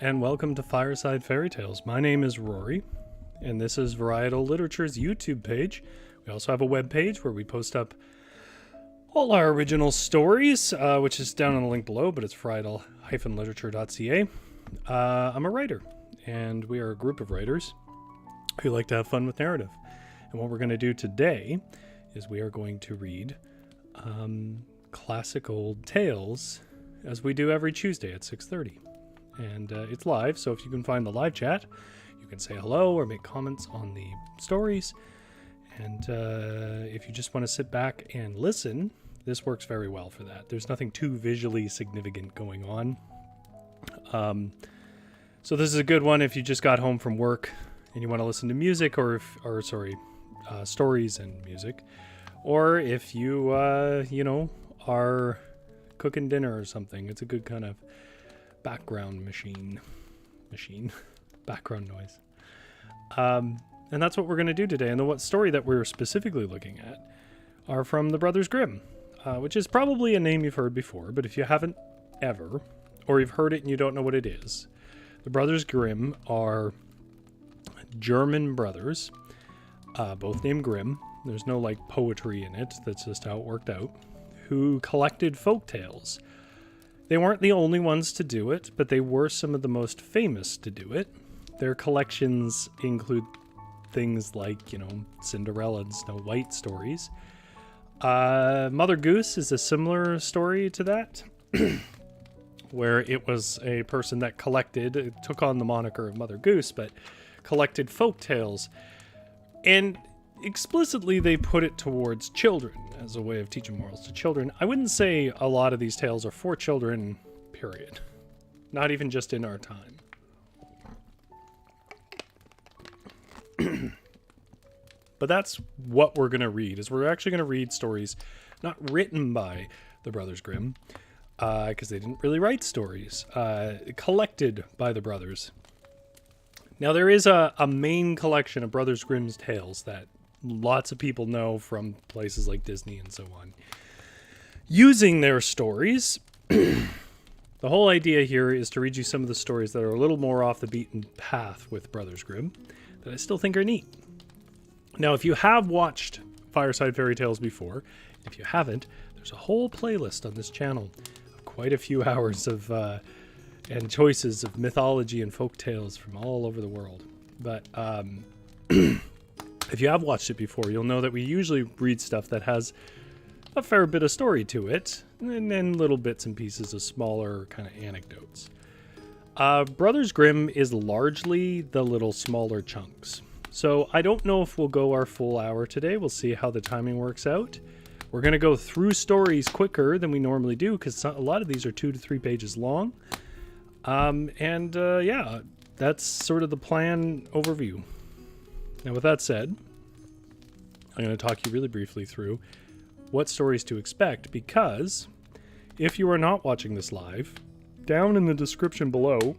and welcome to Fireside Fairytales. My name is Rory, and this is Varietal Literature's YouTube page. We also have a web page where we post up all our original stories, which is down on the link below, but it's varietal-literature.ca. I'm a writer, and we are a group of writers who like to have fun with narrative. And what we're going to do today is we are going to read classic old tales, as we do every Tuesday at 6:30. And it's live, so if you can find the live chat, you can say hello or make comments on the stories. And if you just want to sit back and listen, this works very well for that. There's nothing too visually significant going on. So this is a good one if you just got home from work and you want to listen to music, stories and music. Or if you, are cooking dinner or something. It's a good kind of background background noise. And that's what we're going to do today. And the story that we're specifically looking at are from the Brothers Grimm, which is probably a name you've heard before, but if you haven't ever, or you've heard it and you don't know what it is, the Brothers Grimm are German brothers, both named Grimm. There's no poetry in it. That's just how it worked out. Who collected folk tales. They weren't the only ones to do it, but they were some of the most famous to do it. Their collections include things like, Cinderella and Snow White stories. Mother Goose is a similar story to that, where it was a person that it took on the moniker of Mother Goose, but collected folk tales. And explicitly, they put it towards children as a way of teaching morals to children. I wouldn't say a lot of these tales are for children, period. Not even just in our time. But that's what we're going to read, is we're actually going to read stories not written by the Brothers Grimm, because they didn't really write stories, collected by the brothers. Now, there is a main collection of Brothers Grimm's tales that lots of people know from places like Disney and so on. Using their stories, the whole idea here is to read you some of the stories that are a little more off the beaten path with Brothers Grimm that I still think are neat. Now, if you have watched Fireside Fairytales before, if you haven't, there's a whole playlist on this channel of quite a few hours of and choices of mythology and folk tales from all over the world. But if you have watched it before, you'll know that we usually read stuff that has a fair bit of story to it, and then little bits and pieces of smaller kind of anecdotes. Brothers Grimm is largely the little smaller chunks. So I don't know if we'll go our full hour today. We'll see how the timing works out. We're going to go through stories quicker than we normally do, because a lot of these are 2 to 3 pages long. Yeah, that's sort of the plan overview. Now, with that said, I'm going to talk you really briefly through what stories to expect, because if you are not watching this live, down in the description below,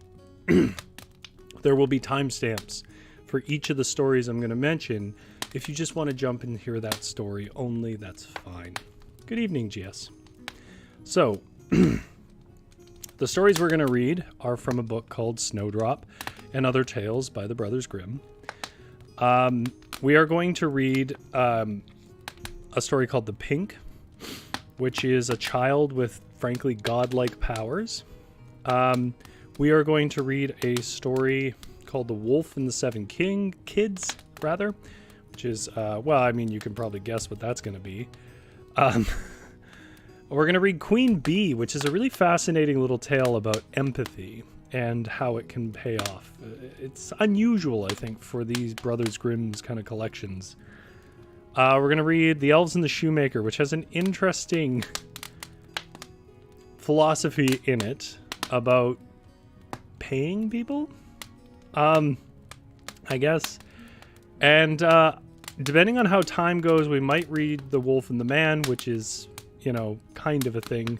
there will be timestamps for each of the stories I'm going to mention. If you just want to jump and hear that story only, that's fine. Good evening, GS. So, the stories we're going to read are from a book called Snowdrop and Other Tales by the Brothers Grimm. We are going to read a story called The Pink, which is a child with, frankly, godlike powers. We are going to read a story called The Wolf and the Seven Kids, which is, you can probably guess what that's going to be. We're going to read Queen Bee, which is a really fascinating little tale about empathy and how it can pay off. It's unusual, I think, for these Brothers Grimm's kind of collections. We're going to read The Elves and the Shoemaker, which has an interesting philosophy in it about paying people, I guess. And depending on how time goes, we might read The Wolf and the Man, which is, kind of a thing.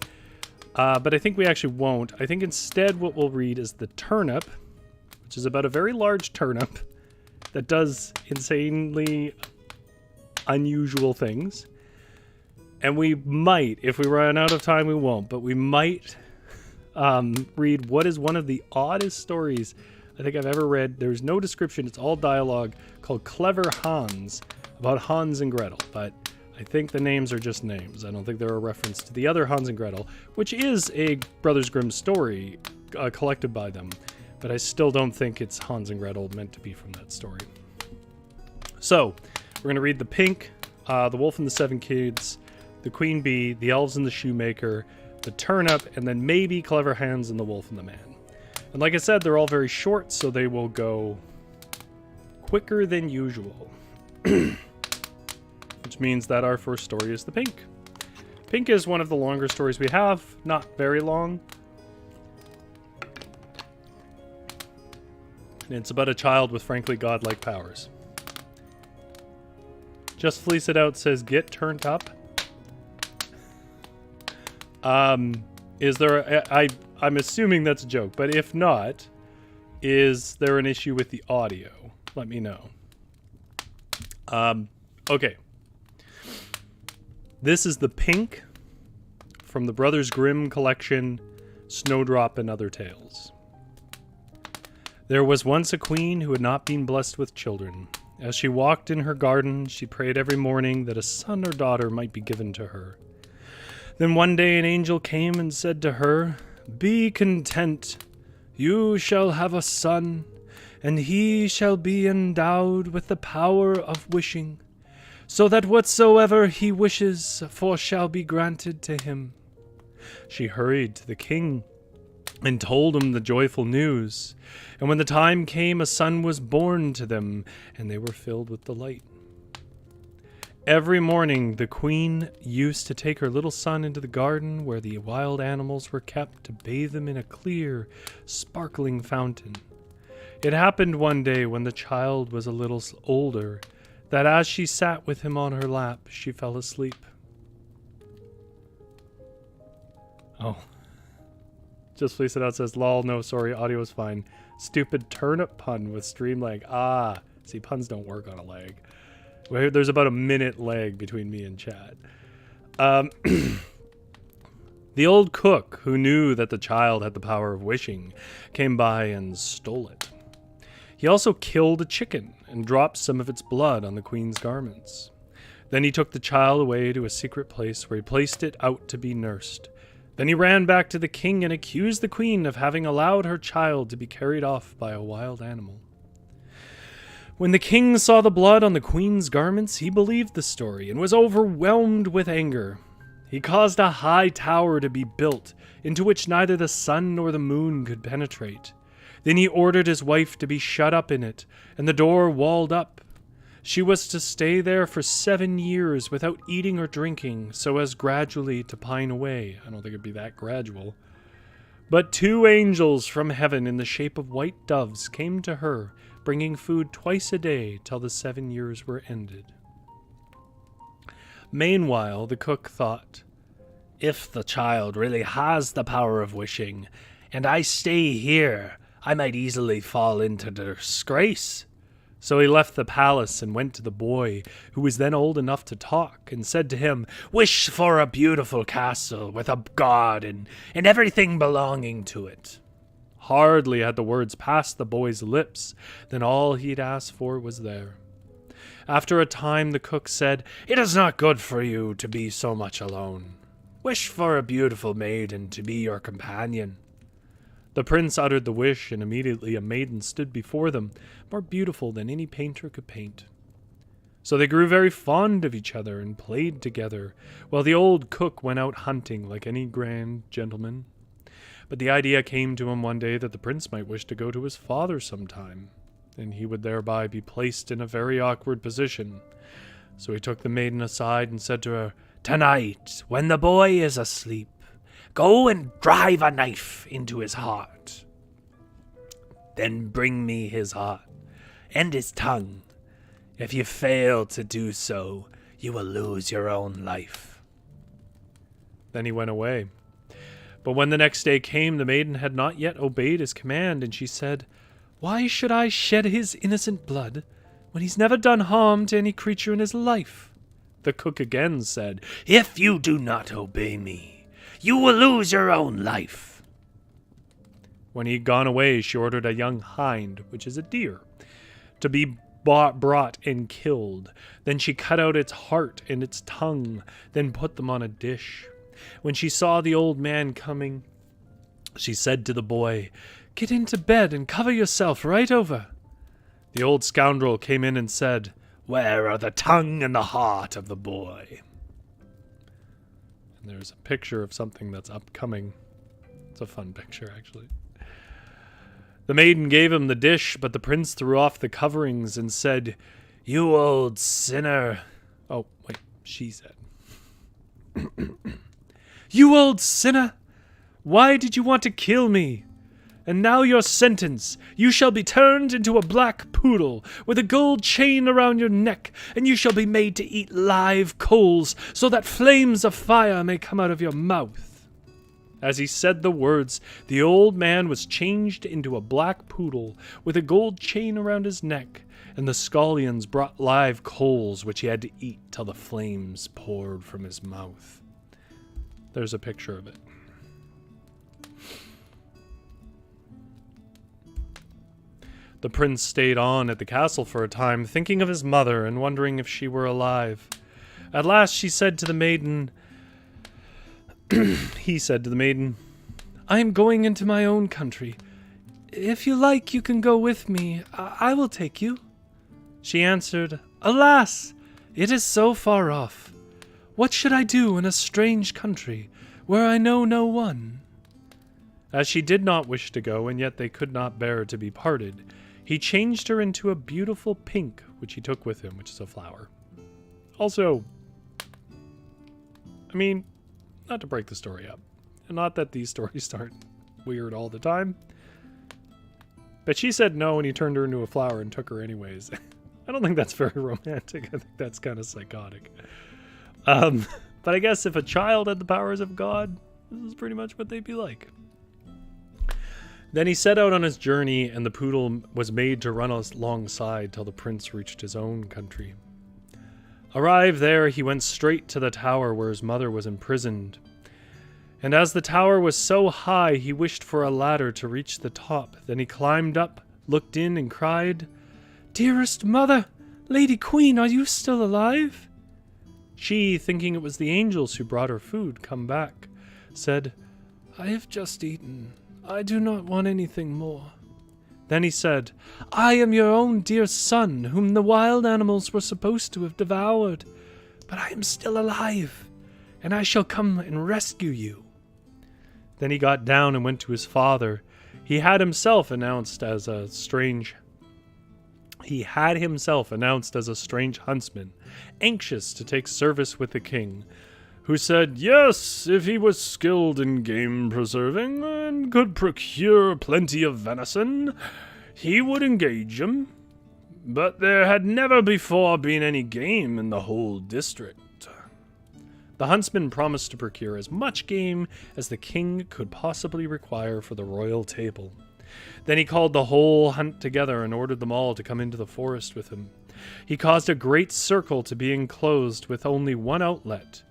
But I think we actually won't. I think instead what we'll read is The Turnip, which is about a very large turnip that does insanely unusual things. And we might, if we run out of time, we won't, but we might read what is one of the oddest stories I think I've ever read. There's no description. It's all dialogue, called Clever Hans, about Hans and Gretel. But I think the names are just names. I don't think they're a reference to the other Hans and Gretel, which is a Brothers Grimm story collected by them. But I still don't think it's Hans and Gretel meant to be from that story. So, we're going to read The Pink, The Wolf and the Seven Kids, The Queen Bee, The Elves and the Shoemaker, The Turnip, and then maybe Clever Hans and the Wolf and the Man. And like I said, they're all very short, so they will go quicker than usual. Which means that our first story is The Pink. Pink is one of the longer stories we have, not very long. And it's about a child with frankly godlike powers. Just Fleece It Out says, get turned up. Is there I'm assuming that's a joke, but if not, is there an issue with the audio? Let me know. Okay. This is The Pink from the Brothers Grimm collection, Snowdrop and Other Tales. There was once a queen who had not been blessed with children. As she walked in her garden, she prayed every morning that a son or daughter might be given to her. Then one day an angel came and said to her, "Be content, you shall have a son, and he shall be endowed with the power of wishing, so that whatsoever he wishes for shall be granted to him." She hurried to the king and told him the joyful news, and when the time came, a son was born to them, and they were filled with delight. Every morning, the queen used to take her little son into the garden where the wild animals were kept to bathe him in a clear, sparkling fountain. It happened one day when the child was a little older that as she sat with him on her lap, she fell asleep. Oh. Just Fleece It Out says, lol, no, sorry, audio is fine. Stupid turnip pun with stream lag. Ah, see, puns don't work on a lag. There's about a minute lag between me and chat. The old cook, who knew that the child had the power of wishing, came by and stole it. He also killed a chicken and dropped some of its blood on the queen's garments. Then he took the child away to a secret place where he placed it out to be nursed. Then he ran back to the king and accused the queen of having allowed her child to be carried off by a wild animal. When the king saw the blood on the queen's garments, he believed the story and was overwhelmed with anger. He caused a high tower to be built, into which neither the sun nor the moon could penetrate. Then he ordered his wife to be shut up in it, and the door walled up. She was to stay there for 7 years without eating or drinking, so as gradually to pine away. I don't think it'd be that gradual. But 2 angels from heaven in the shape of white doves came to her, bringing food twice a day till the 7 years were ended. Meanwhile, the cook thought, if the child really has the power of wishing, and I stay here, I might easily fall into disgrace. So he left the palace and went to the boy, who was then old enough to talk, and said to him, "Wish for a beautiful castle with a garden and everything belonging to it." Hardly had the words passed the boy's lips than all he'd asked for was there. After a time the cook said, "It is not good for you to be so much alone. Wish for a beautiful maiden to be your companion." The prince uttered the wish, and immediately a maiden stood before them, more beautiful than any painter could paint. So they grew very fond of each other and played together, while the old cook went out hunting like any grand gentleman. But the idea came to him one day that the prince might wish to go to his father sometime, and he would thereby be placed in a very awkward position. So he took the maiden aside and said to her, "Tonight, when the boy is asleep, go and drive a knife into his heart. Then bring me his heart and his tongue. If you fail to do so, you will lose your own life." Then he went away. But when the next day came, the maiden had not yet obeyed his command, and she said, "Why should I shed his innocent blood when he's never done harm to any creature in his life?" The cook again said, "If you do not obey me, you will lose your own life." When he had gone away, she ordered a young hind, which is a deer, to be brought and killed. Then she cut out its heart and its tongue, then put them on a dish. When she saw the old man coming, she said to the boy, "Get into bed and cover yourself right over." The old scoundrel came in and said, "Where are the tongue and the heart of the boy?" And there's a picture of something that's upcoming. It's a fun picture, actually. The maiden gave him the dish, but the prince threw off the coverings and said, "You old sinner." Oh, wait, she said. "You old sinner! Why did you want to kill me? And now your sentence. You shall be turned into a black poodle with a gold chain around your neck, and you shall be made to eat live coals so that flames of fire may come out of your mouth." As he said the words, the old man was changed into a black poodle with a gold chain around his neck, and the scullions brought live coals which he had to eat till the flames poured from his mouth. There's a picture of it. The prince stayed on at the castle for a time, thinking of his mother and wondering if she were alive. At last he said to the maiden, he said to the maiden, "I am going into my own country. If you like, you can go with me. I will take you." She answered, "Alas, it is so far off. What should I do in a strange country where I know no one?" As she did not wish to go, and yet they could not bear to be parted, he changed her into a beautiful pink, which he took with him, which is a flower. Also, I mean, not to break the story up, and not that these stories aren't weird all the time, but she said no and he turned her into a flower and took her anyways. I don't think that's very romantic. I think that's kind of psychotic. But I guess if a child had the powers of God, this is pretty much what they'd be like. Then he set out on his journey, and the poodle was made to run alongside till the prince reached his own country. Arrived there, he went straight to the tower where his mother was imprisoned. And as the tower was so high, he wished for a ladder to reach the top. Then he climbed up, looked in, and cried, "Dearest mother, Lady Queen, are you still alive?" She, thinking it was the angels who brought her food come back, said, "I have just eaten. I do not want anything more." Then he said, "I am your own dear son, whom the wild animals were supposed to have devoured, but I am still alive, and I shall come and rescue you." Then he got down and went to his father. He had himself announced as a strange huntsman, anxious to take service with the king, who said, yes, if he was skilled in game preserving and could procure plenty of venison, he would engage him. But there had never before been any game in the whole district. The huntsman promised to procure as much game as the king could possibly require for the royal table. Then he called the whole hunt together and ordered them all to come into the forest with him. He caused a great circle to be enclosed with only one outlet.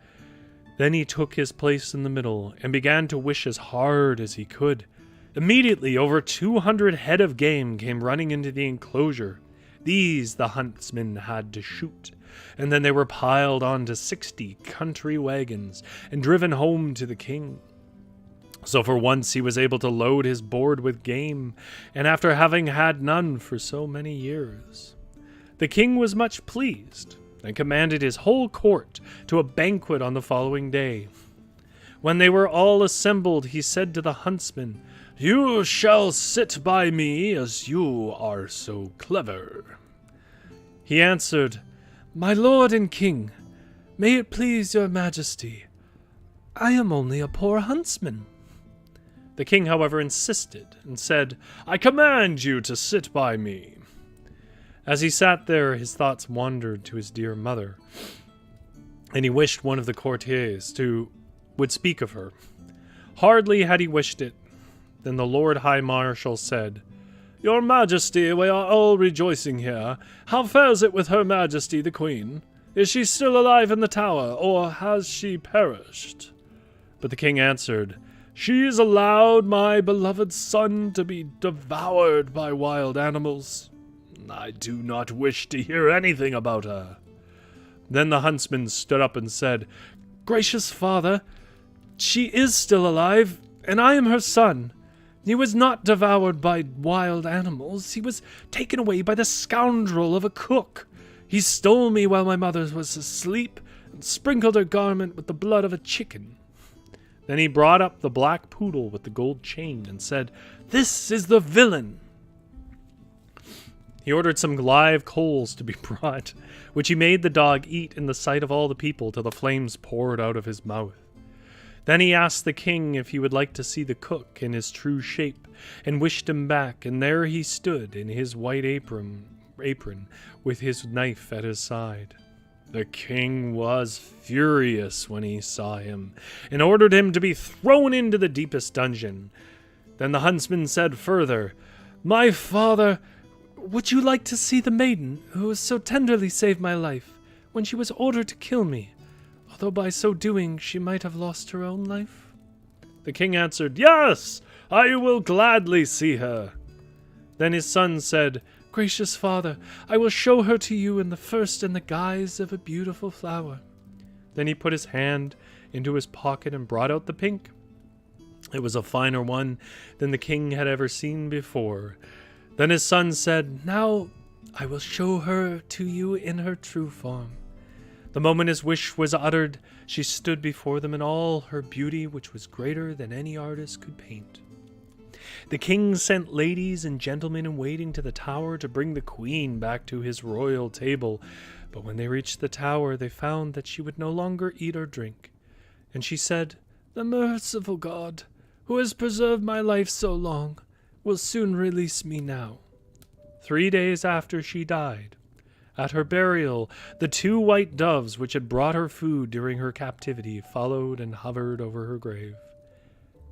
Then he took his place in the middle and began to wish as hard as he could. Immediately, over 200 head of game came running into the enclosure. These the huntsman had to shoot, and then they were piled onto 60 country wagons and driven home to the king. So for once he was able to load his board with game, and after having had none for so many years. The king was much pleased, and commanded his whole court to a banquet on the following day. When they were all assembled, he said to the huntsman, "You shall sit by me, as you are so clever." He answered, "My lord and king, may it please your majesty, I am only a poor huntsman." The king, however, insisted and said, "I command you to sit by me." As he sat there, his thoughts wandered to his dear mother, and he wished one of the courtiers would speak of her. Hardly had he wished it, then the Lord High Marshal said, "Your Majesty, we are all rejoicing here. How fares it with Her Majesty the Queen? Is she still alive in the tower, or has she perished?" But the king answered, She's allowed my beloved son to be devoured by wild animals. I do not wish to hear anything about her." Then the huntsman stood up and said, "Gracious father, she is still alive, and I am her son. He was not devoured by wild animals. He was taken away by the scoundrel of a cook. He stole me while my mother was asleep and sprinkled her garment with the blood of a chicken." Then he brought up the black poodle with the gold chain and said, "This is the villain." He ordered some live coals to be brought, which he made the dog eat in the sight of all the people till the flames poured out of his mouth. Then he asked the king if he would like to see the cook in his true shape, and wished him back, and there he stood in his white apron with his knife at his side. The king was furious when he saw him, and ordered him to be thrown into the deepest dungeon. Then the huntsman said further, "My father, would you like to see the maiden who has so tenderly saved my life when she was ordered to kill me, although by so doing she might have lost her own life?" The king answered, "Yes, I will gladly see her." Then his son said, "Gracious father, I will show her to you in the guise of a beautiful flower." Then he put his hand into his pocket and brought out the pink. It was a finer one than the king had ever seen before. Then his son said, "Now I will show her to you in her true form." The moment his wish was uttered, she stood before them in all her beauty, which was greater than any artist could paint. The king sent ladies and gentlemen in waiting to the tower to bring the queen back to his royal table, but when they reached the tower they found that she would no longer eat or drink. And she said, "The merciful God, who has preserved my life so long, will soon release me now." 3 days after she died, at her burial, the 2 white doves which had brought her food during her captivity followed and hovered over her grave.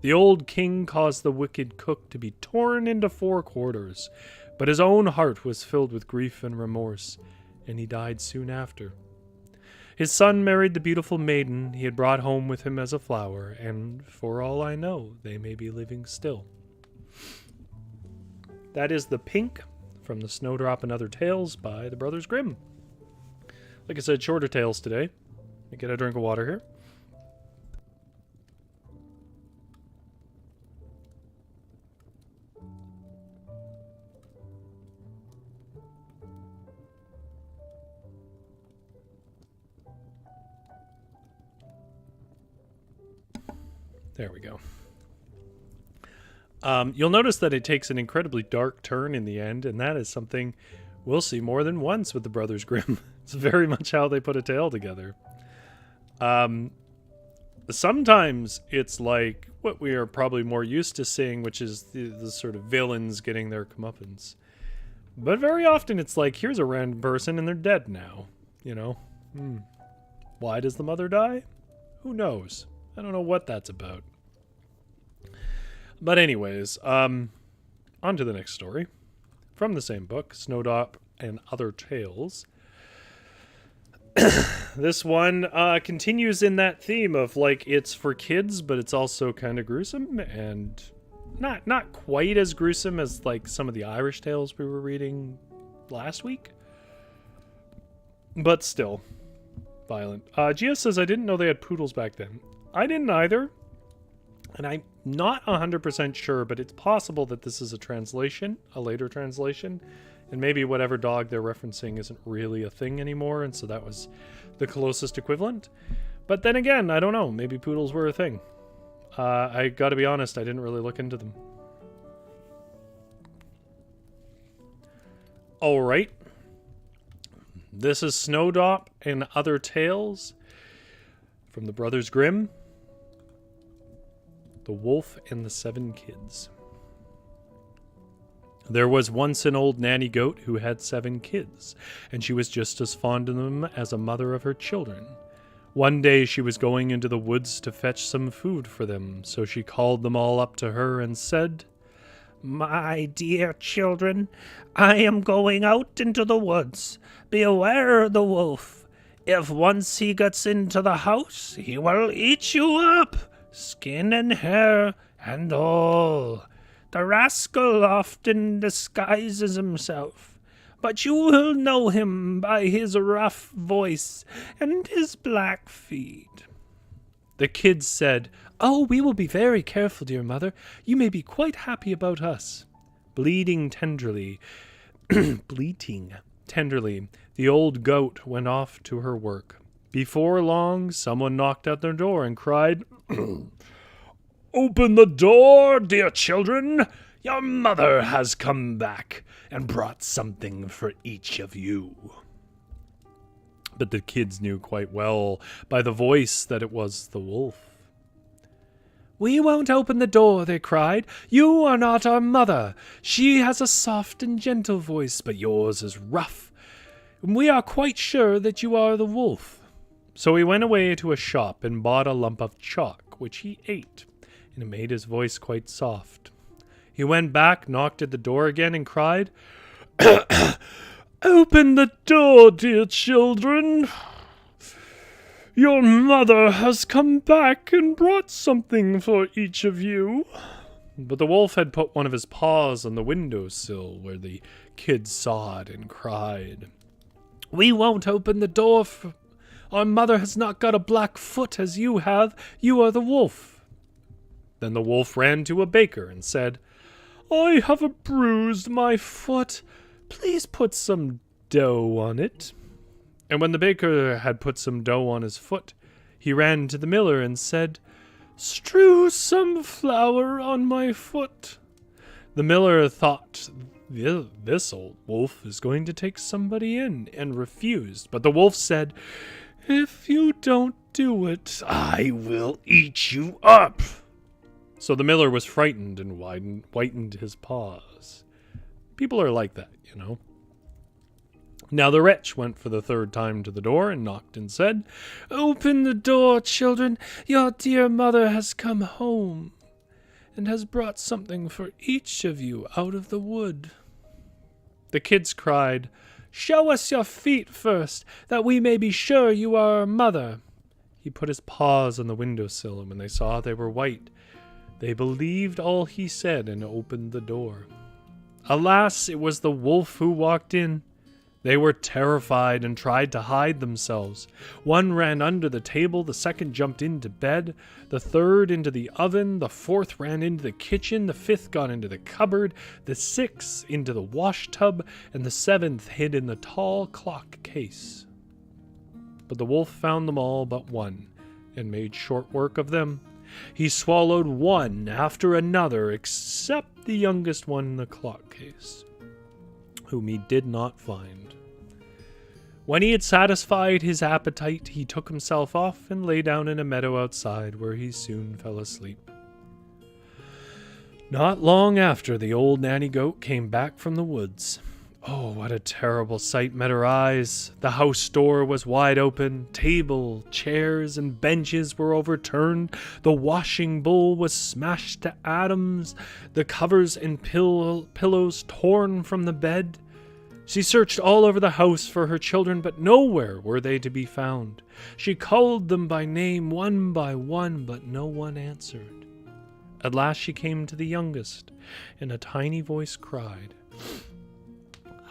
The old king caused the wicked cook to be torn into 4 quarters, but his own heart was filled with grief and remorse, and he died soon after. His son married the beautiful maiden he had brought home with him as a flower, and for all I know, they may be living still. That is The Pink from the Snowdrop and Other Tales by the Brothers Grimm. Like I said, shorter tales today. Let me get a drink of water here. There we go. You'll notice that it takes an incredibly dark turn in the end, and that is something we'll see more than once with the Brothers Grimm. It's very much how they put a tale together. Sometimes it's like what we are probably more used to seeing, which is the sort of villains getting their comeuppance. But very often it's like, here's a random person and they're dead now. You know? Why does the mother die? Who knows? I don't know what that's about. But anyways, on to the next story. From the same book, Snowdrop and Other Tales. This one continues in that theme of, like, it's for kids, but it's also kind of gruesome, and not quite as gruesome as, like, some of the Irish tales we were reading last week. But still, violent. Gia says, I didn't know they had poodles back then. I didn't either. And I'm not 100% sure, but it's possible that this is a translation, a later translation, and maybe whatever dog they're referencing isn't really a thing anymore, and so that was the closest equivalent. But then again, I don't know. Maybe poodles were a thing. I gotta be honest, I didn't really look into them. Alright. This is Snowdrop and Other Tales from the Brothers Grimm. The Wolf and the 7 Kids. There was once an old nanny goat who had 7 kids, and she was just as fond of them as a mother of her children. One day she was going into the woods to fetch some food for them, so she called them all up to her and said, "My dear children, I am going out into the woods. Beware the wolf. If once he gets into the house, he will eat you up. skin and hair and all. The rascal often disguises himself, but you will know him by his rough voice and his black feet." The kids said, "Oh, we will be very careful, dear mother. You may be quite happy about us." Bleating tenderly, the old goat went off to her work. Before long, someone knocked at their door and cried, "Open the door, dear children. Your mother has come back and brought something for each of you." But the kids knew quite well by the voice that it was the wolf. "We won't open the door," they cried. "You are not our mother. She has a soft and gentle voice, but yours is rough. And we are quite sure that you are the wolf." So he went away to a shop and bought a lump of chalk, which he ate, and it made his voice quite soft. He went back, knocked at the door again, and cried, "Open the door, dear children. Your mother has come back and brought something for each of you." But the wolf had put one of his paws on the windowsill where the kids saw it and cried, "We won't open the door. Our mother has not got a black foot as you have. You are the wolf." Then the wolf ran to a baker and said, "I have bruised my foot. Please put some dough on it." And when the baker had put some dough on his foot, he ran to the miller and said, "Strew some flour on my foot." The miller thought, "This old wolf is going to take somebody in," and refused. But the wolf said, "If you don't do it, I will eat you up." So the miller was frightened and whitened his paws. People are like that, you know. Now the wretch went for the third time to the door and knocked and said, "Open the door, children. Your dear mother has come home and has brought something for each of you out of the wood." The kids cried, "Show us your feet first, that we may be sure you are our mother." He put his paws on the windowsill, and when they saw they were white, they believed all he said and opened the door. Alas, it was the wolf who walked in. They were terrified and tried to hide themselves. One ran under the table, the second jumped into bed, the third into the oven, the fourth ran into the kitchen, the fifth got into the cupboard, the sixth into the wash tub, and the seventh hid in the tall clock case. But the wolf found them all but one, and made short work of them. He swallowed one after another, except the youngest one in the clock case, whom he did not find. When he had satisfied his appetite, he took himself off and lay down in a meadow outside, where he soon fell asleep. Not long after, the old nanny goat came back from the woods. Oh, what a terrible sight met her eyes. The house door was wide open. Table, chairs, and benches were overturned. The washing bowl was smashed to atoms. The covers and pillows torn from the bed. She searched all over the house for her children, but nowhere were they to be found. She called them by name one by one, but no one answered. At last she came to the youngest, and a tiny voice cried,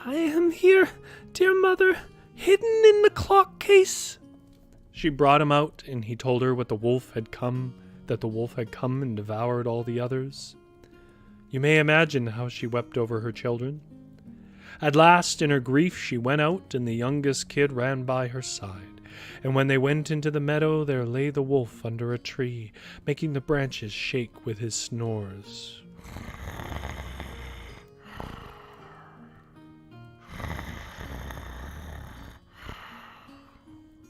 "I am here, dear mother, hidden in the clock case." She brought him out, and he told her that the wolf had come and devoured all the others. You may imagine how she wept over her children. At last, in her grief, she went out, and the youngest kid ran by her side. And when they went into the meadow, there lay the wolf under a tree, making the branches shake with his snores.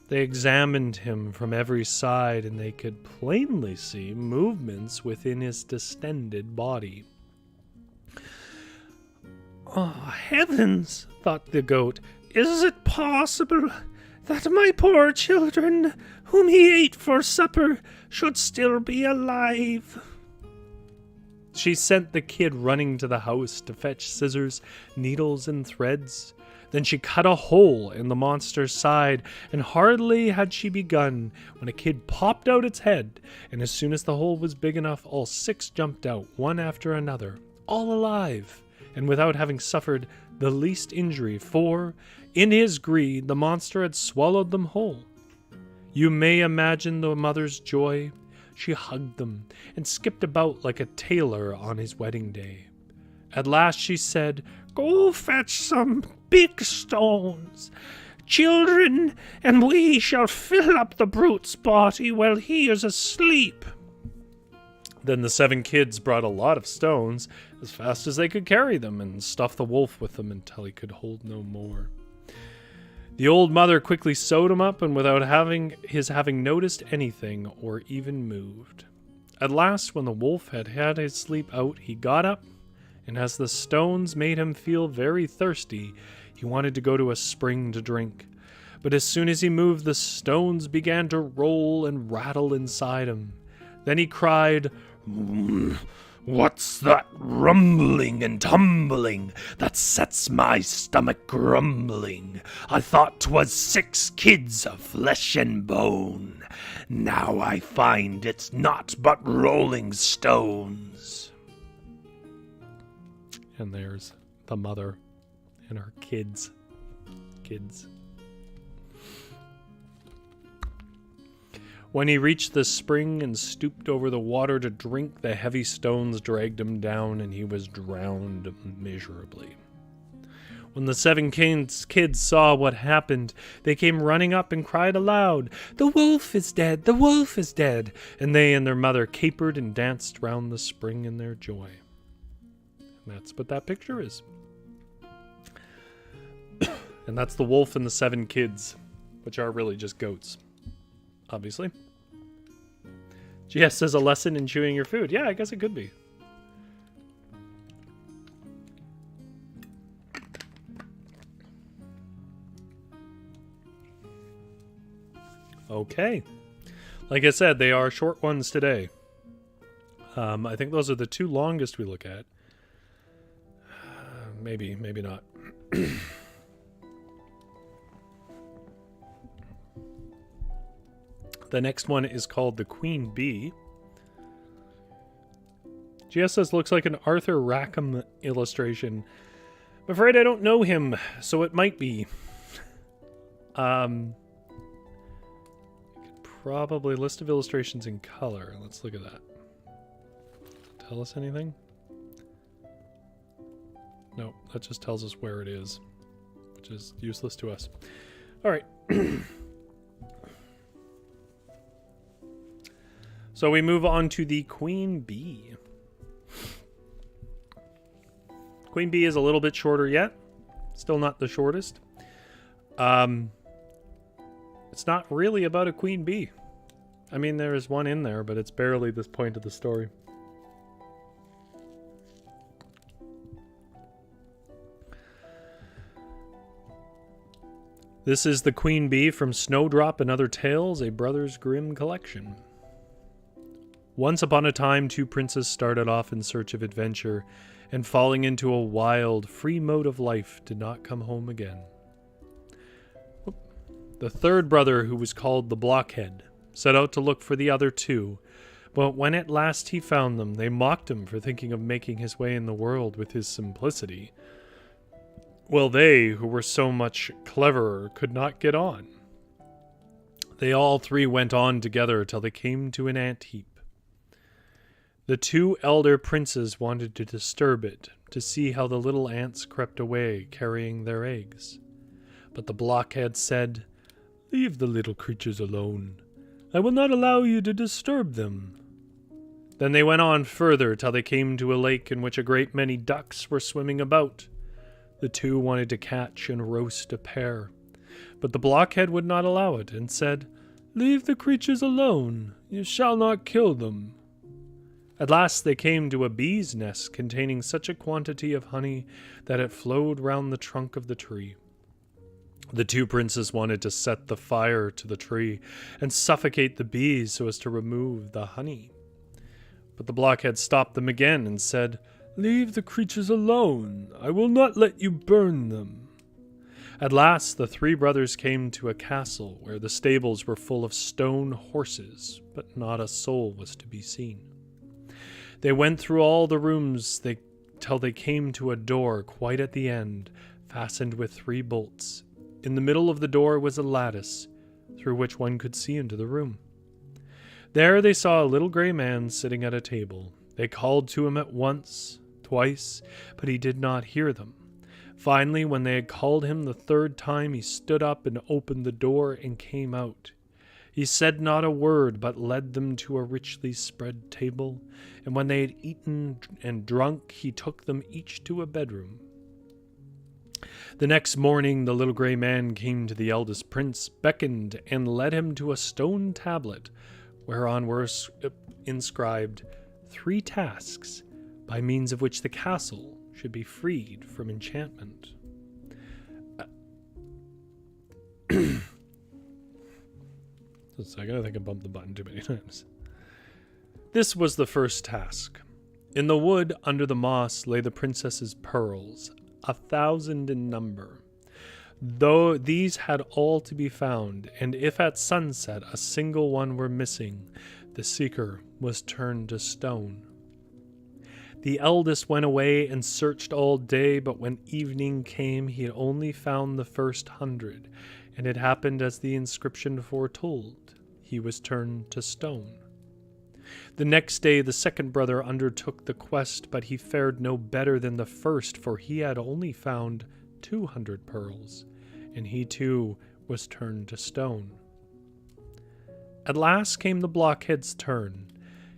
They examined him from every side, and they could plainly see movements within his distended body. "Oh, heavens," thought the goat, "is it possible that my poor children, whom he ate for supper, should still be alive?" She sent the kid running to the house to fetch scissors, needles, and threads. Then she cut a hole in the monster's side, and hardly had she begun when a kid popped out its head, and as soon as the hole was big enough, all 6 jumped out, one after another, all alive, and without having suffered the least injury, for, in his greed, the monster had swallowed them whole. You may imagine the mother's joy. She hugged them, and skipped about like a tailor on his wedding day. At last she said, "Go fetch some big stones, children, and we shall fill up the brute's body while he is asleep." Then the 7 kids brought a lot of stones, as fast as they could carry them, and stuffed the wolf with them until he could hold no more. The old mother quickly sewed him up, and without having noticed anything or even moved. At last, when the wolf had had his sleep out, he got up, and as the stones made him feel very thirsty, he wanted to go to a spring to drink. But as soon as he moved, the stones began to roll and rattle inside him. Then he cried, "What's that rumbling and tumbling that sets my stomach grumbling? I thought 'twas 6 kids of flesh and bone. Now I find it's naught but rolling stones." And there's the mother and her kids. When he reached the spring and stooped over the water to drink, the heavy stones dragged him down, and he was drowned miserably. When the 7 kids saw what happened, they came running up and cried aloud, "The wolf is dead! The wolf is dead!" And they and their mother capered and danced round the spring in their joy. And that's what that picture is. And that's the wolf and the 7 kids, which are really just goats. Obviously. GS says a lesson in chewing your food. Yeah, I guess it could be. Okay. Like I said, they are short ones today. I think those are the 2 longest we look at. Maybe not. The next one is called The Queen Bee. GS says, looks like an Arthur Rackham illustration. I'm afraid I don't know him, so it might be. Could probably list of illustrations in color. Let's look at that. Tell us anything? No, that just tells us where it is, which is useless to us. All right. So we move on to the Queen Bee. Queen Bee is a little bit shorter yet. Still not the shortest. It's not really about a queen bee. I mean, there is one in there, but it's barely this point of the story. This is the Queen Bee from Snowdrop and Other Tales, a Brothers Grimm collection. Once upon a time, 2 princes started off in search of adventure, and falling into a wild, free mode of life, did not come home again. The 3rd brother, who was called the Blockhead, set out to look for the other 2, but when at last he found them, they mocked him for thinking of making his way in the world with his simplicity. Well, they, who were so much cleverer, could not get on. They all 3 went on together till they came to an ant heap. The 2 elder princes wanted to disturb it, to see how the little ants crept away, carrying their eggs. But the Blockhead said, "Leave the little creatures alone. I will not allow you to disturb them." Then they went on further till they came to a lake in which a great many ducks were swimming about. The 2 wanted to catch and roast a pair, but the Blockhead would not allow it, and said, "Leave the creatures alone. You shall not kill them." At last they came to a bee's nest containing such a quantity of honey that it flowed round the trunk of the tree. The 2 princes wanted to set the fire to the tree and suffocate the bees so as to remove the honey. But the Blockhead stopped them again and said, "Leave the creatures alone. I will not let you burn them." At last the three brothers came to a castle where the stables were full of stone horses, but not a soul was to be seen. They went through all the rooms till they came to a door quite at the end, fastened with 3 bolts. In the middle of the door was a lattice, through which one could see into the room. There they saw a little gray man sitting at a table. They called to him at once, twice, but he did not hear them. Finally, when they had called him the 3rd time, he stood up and opened the door and came out. He said not a word, but led them to a richly spread table, and when they had eaten and drunk, he took them each to a bedroom. The next morning the little gray man came to the eldest prince, beckoned, and led him to a stone tablet, whereon were inscribed 3 tasks, by means of which the castle should be freed from enchantment. A second, I think I bumped the button too many times. This was the first task. In the wood under the moss lay the princess's pearls, 1,000 in number. Though these had all to be found, and if at sunset a single one were missing, the seeker was turned to stone. The eldest went away and searched all day, but when evening came he had only found the first 100, and it happened as the inscription foretold. He was turned to stone. The next day the second brother undertook the quest, but he fared no better than the first, for he had only found 200 pearls, and he too was turned to stone. At last came the blockhead's turn.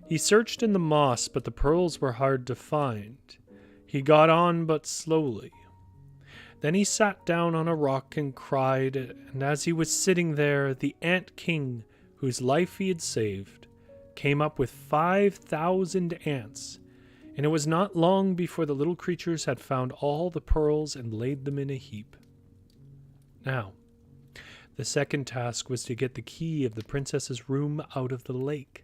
He searched in the moss, but the pearls were hard to find. He got on but slowly. Then he sat down on a rock and cried, and as he was sitting there, the ant king, whose life he had saved, came up with 5,000 ants, and it was not long before the little creatures had found all the pearls and laid them in a heap. Now, the second task was to get the key of the princess's room out of the lake.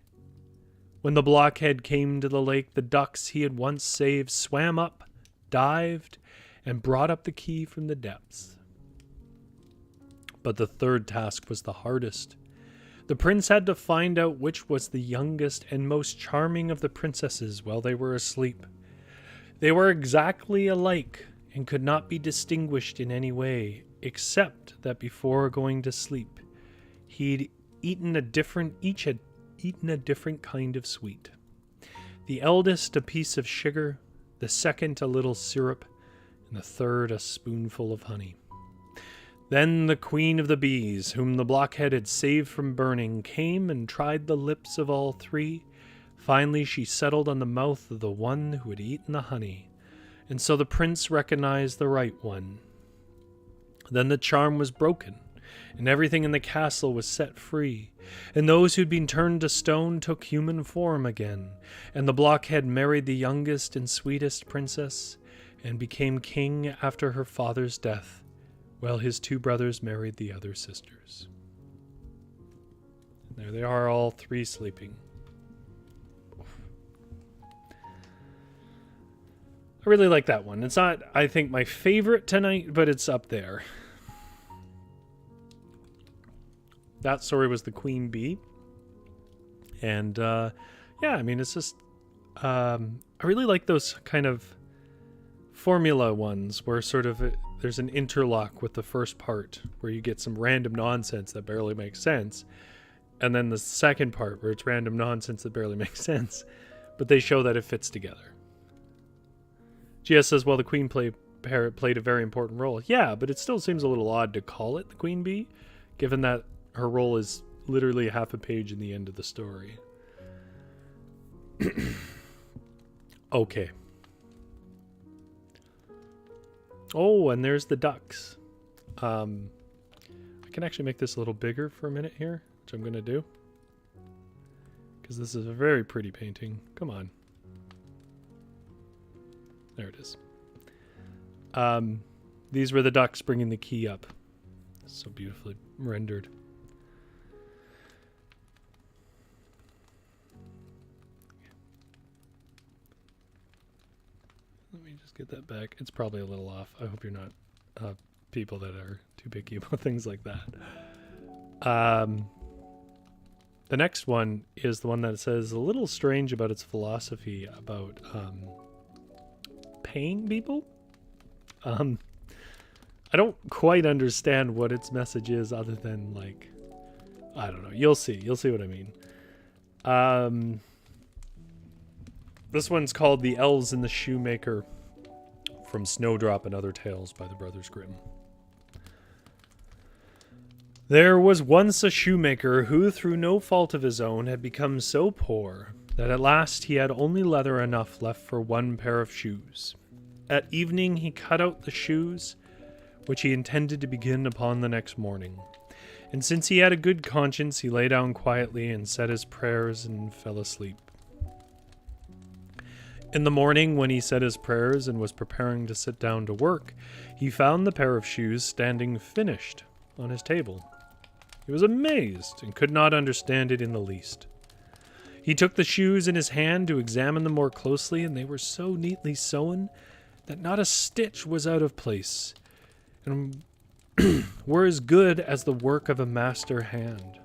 When the blockhead came to the lake, the ducks he had once saved swam up, dived, and brought up the key from the depths. But the third task was the hardest. The prince had to find out which was the youngest and most charming of the princesses while they were asleep. They were exactly alike and could not be distinguished in any way, except that before going to sleep, each had eaten a different kind of sweet. The eldest a piece of sugar, the second a little syrup, and the third a spoonful of honey. Then the queen of the bees, whom the blockhead had saved from burning, came and tried the lips of all 3. Finally she settled on the mouth of the one who had eaten the honey, and so the prince recognized the right one. Then the charm was broken, and everything in the castle was set free, and those who'd been turned to stone took human form again, and the blockhead married the youngest and sweetest princess, and became king after her father's death, while his 2 brothers married the other sisters. And there they are, all 3 sleeping. I really like that one. It's not, I think, my favorite tonight, but it's up there. That story was the Queen Bee. And, yeah, I mean, it's just, I really like those kind of formula ones where sort of there's an interlock with the first part where you get some random nonsense that barely makes sense. And then the second part where it's random nonsense that barely makes sense. But they show that it fits together. GS says, well, the Queen Parrot played a very important role. Yeah, but it still seems a little odd to call it the Queen Bee, given that her role is literally half a page in the end of the story. Okay. Oh, and there's the ducks. I can actually make this a little bigger for a minute here, which I'm going to do. Because this is a very pretty painting. Come on. There it is. These were the ducks bringing the key up. So beautifully rendered. Let me just get that back. It's probably a little off. I hope you're not people that are too picky about things like that. The next one is the one that says a little strange about its philosophy about paying people. I don't quite understand what its message is other than, like, I don't know. You'll see what I mean. This one's called The Elves the Shoemaker, from Snowdrop and Other Tales by the Brothers Grimm. There was once a shoemaker who, through no fault of his own, had become so poor that at last he had only leather enough left for one pair of shoes. At evening he cut out the shoes, which he intended to begin upon the next morning. And since he had a good conscience, he lay down quietly and said his prayers and fell asleep. In the morning, when he said his prayers and was preparing to sit down to work, he found the pair of shoes standing finished on his table. He was amazed and could not understand it in the least. He took the shoes in his hand to examine them more closely, and they were so neatly sewn that not a stitch was out of place, and were as good as the work of a master hand.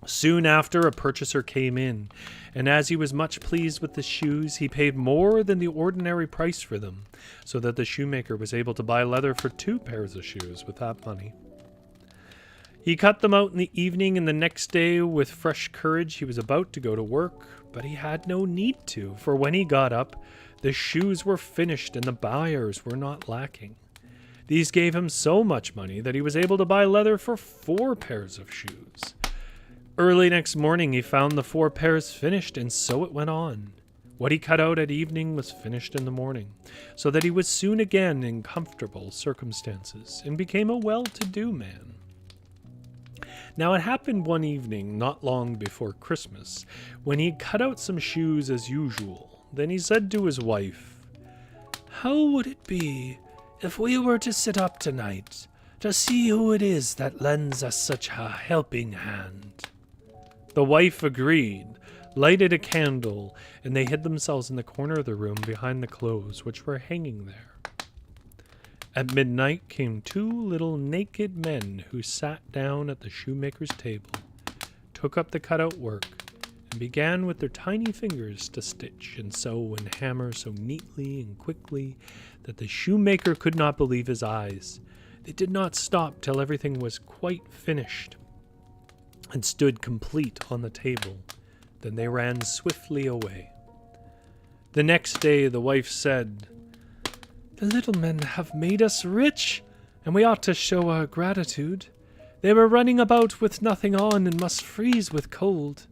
Soon after, a purchaser came in, and as he was much pleased with the shoes, he paid more than the ordinary price for them, so that the shoemaker was able to buy leather for 2 pairs of shoes with that money. He cut them out in the evening, and the next day, with fresh courage, he was about to go to work, but he had no need to, for when he got up, the shoes were finished and the buyers were not lacking. These gave him so much money that he was able to buy leather for 4 pairs of shoes. Early next morning he found the 4 pairs finished, and so it went on. What he cut out at evening was finished in the morning, so that he was soon again in comfortable circumstances, and became a well-to-do man. Now it happened one evening, not long before Christmas, when he cut out some shoes as usual. Then he said to his wife, "How would it be if we were to sit up tonight to see who it is that lends us such a helping hand?" The wife agreed, lighted a candle, and they hid themselves in the corner of the room behind the clothes which were hanging there. At midnight came 2 little naked men who sat down at the shoemaker's table, took up the cutout work, and began with their tiny fingers to stitch and sew and hammer so neatly and quickly that the shoemaker could not believe his eyes. They did not stop till everything was quite finished and stood complete on the table. Then they ran swiftly away. The next day the wife said, "The little men have made us rich, and we ought to show our gratitude. They were running about with nothing on and must freeze with cold.